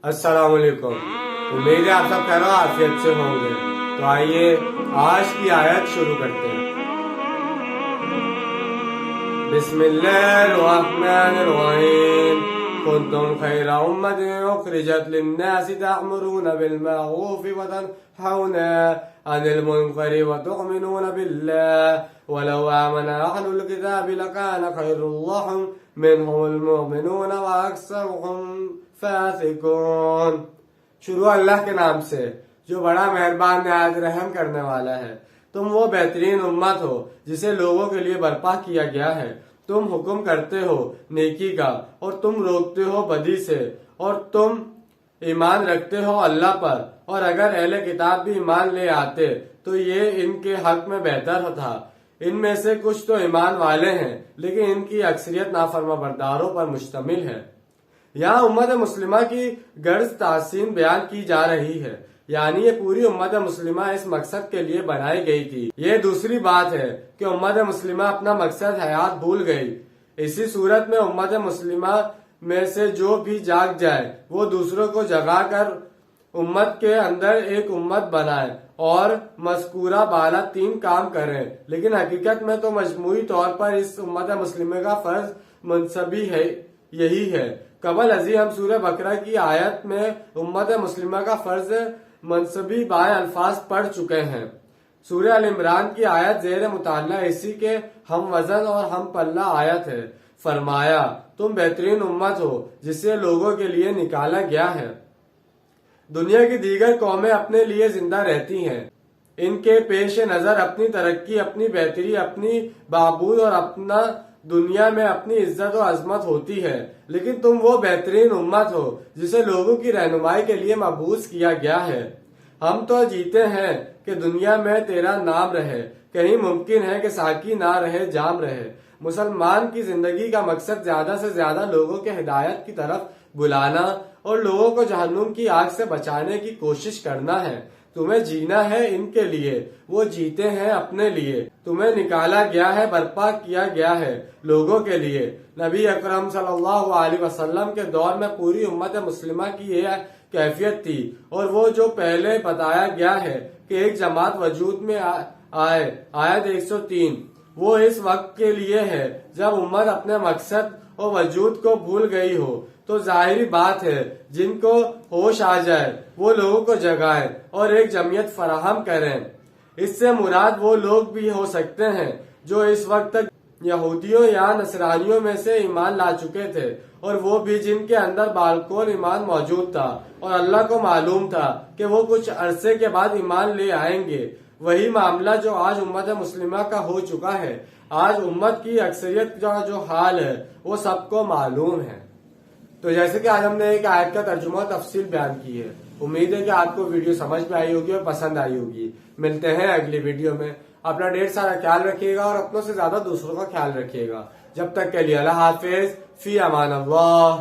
السلام علیکم. امید ہے آپ سب خیر و عافیت سے ہوں گے. تو آئیے آج کی آیت شروع کرتے ہیں. بسم اللہ الرحمن الرحیم. کنتم خیر امت اخرجت للناس تأمرون بالمعروف وتنهون عن المنکر وتؤمنون بالله ولو آمن اهل الكتاب لكان خير لهم منهم المؤمنون واکثرهم فاسقون. شروع اللہ کے نام سے جو بڑا مہربان نہایت رحم کرنے والا ہے. تم وہ بہترین امت ہو جسے لوگوں کے لیے برپا کیا گیا ہے. تم حکم کرتے ہو نیکی کا اور تم روکتے ہو بدی سے اور تم ایمان رکھتے ہو اللہ پر. اور اگر اہل کتاب بھی ایمان لے آتے تو یہ ان کے حق میں بہتر تھا. ان میں سے کچھ تو ایمان والے ہیں لیکن ان کی اکثریت نافرما برداروں پر مشتمل ہے. یہاں امت مسلمہ کی غرض تحسین بیان کی جا رہی ہے، یعنی یہ پوری امت مسلمہ اس مقصد کے لیے بنائی گئی تھی. یہ دوسری بات ہے کہ امت مسلمہ اپنا مقصد حیات بھول گئی. اسی صورت میں امت مسلمہ میں سے جو بھی جاگ جائے وہ دوسروں کو جگا کر امت کے اندر ایک امت بنائے اور مذکورہ بالا 3 کام کریں. لیکن حقیقت میں تو مجموعی طور پر اس امت مسلمہ کا فرض منصبی ہے یہی ہے. قبل ازیں ہم سورہ بقرہ کی آیت میں امت مسلمہ کا فرض منصبی بائے الفاظ پڑھ چکے ہیں. سورہ ال عمران کی آیت زیر مطالعہ اسی کے ہم وزن اور ہم پلہ آیت ہے. فرمایا تم بہترین امت ہو جسے لوگوں کے لیے نکالا گیا ہے. دنیا کی دیگر قومیں اپنے لیے زندہ رہتی ہیں. ان کے پیش نظر اپنی ترقی، اپنی بہتری، اپنی بہبود اور اپنا دنیا میں اپنی عزت و عظمت ہوتی ہے. لیکن تم وہ بہترین امت ہو جسے لوگوں کی رہنمائی کے لیے مبعوث کیا گیا ہے. ہم تو جیتے ہیں کہ دنیا میں تیرا نام رہے، کہیں ممکن ہے کہ ساقی نہ رہے جام رہے. مسلمان کی زندگی کا مقصد زیادہ سے زیادہ لوگوں کے ہدایت کی طرف بلانا اور لوگوں کو جہنم کی آگ سے بچانے کی کوشش کرنا ہے. تمہیں جینا ہے ان کے لیے، وہ جیتے ہیں اپنے لیے. تمہیں نکالا گیا ہے، برپا کیا گیا ہے لوگوں کے لیے. نبی اکرم صلی اللہ علیہ وسلم کے دور میں پوری امت مسلمہ کی یہ کیفیت تھی، اور وہ جو پہلے بتایا گیا ہے کہ ایک جماعت وجود میں آئے، آیت 103، وہ اس وقت کے لیے ہے جب امت اپنے مقصد اور وجود کو بھول گئی ہو. تو ظاہری بات ہے جن کو ہوش آ جائے وہ لوگوں کو جگائے اور ایک جمعیت فراہم کریں. اس سے مراد وہ لوگ بھی ہو سکتے ہیں جو اس وقت تک یہودیوں یا نصرانیوں میں سے ایمان لا چکے تھے، اور وہ بھی جن کے اندر بالکل ایمان موجود تھا اور اللہ کو معلوم تھا کہ وہ کچھ عرصے کے بعد ایمان لے آئیں گے. وہی معاملہ جو آج امت مسلمہ کا ہو چکا ہے. آج امت کی اکثریت کا جو حال ہے وہ سب کو معلوم ہے. تو جیسے کہ آج ہم نے ایک آیت کا ترجمہ و تفصیل بیان کی ہے. امید ہے کہ آپ کو ویڈیو سمجھ میں آئی ہوگی اور پسند آئی ہوگی. ملتے ہیں اگلی ویڈیو میں. اپنا ڈھیر سارا خیال رکھیے گا اور اپنوں سے زیادہ دوسروں کا خیال رکھیے گا. جب تک کے لیے اللہ حافظ، فی امان اللہ.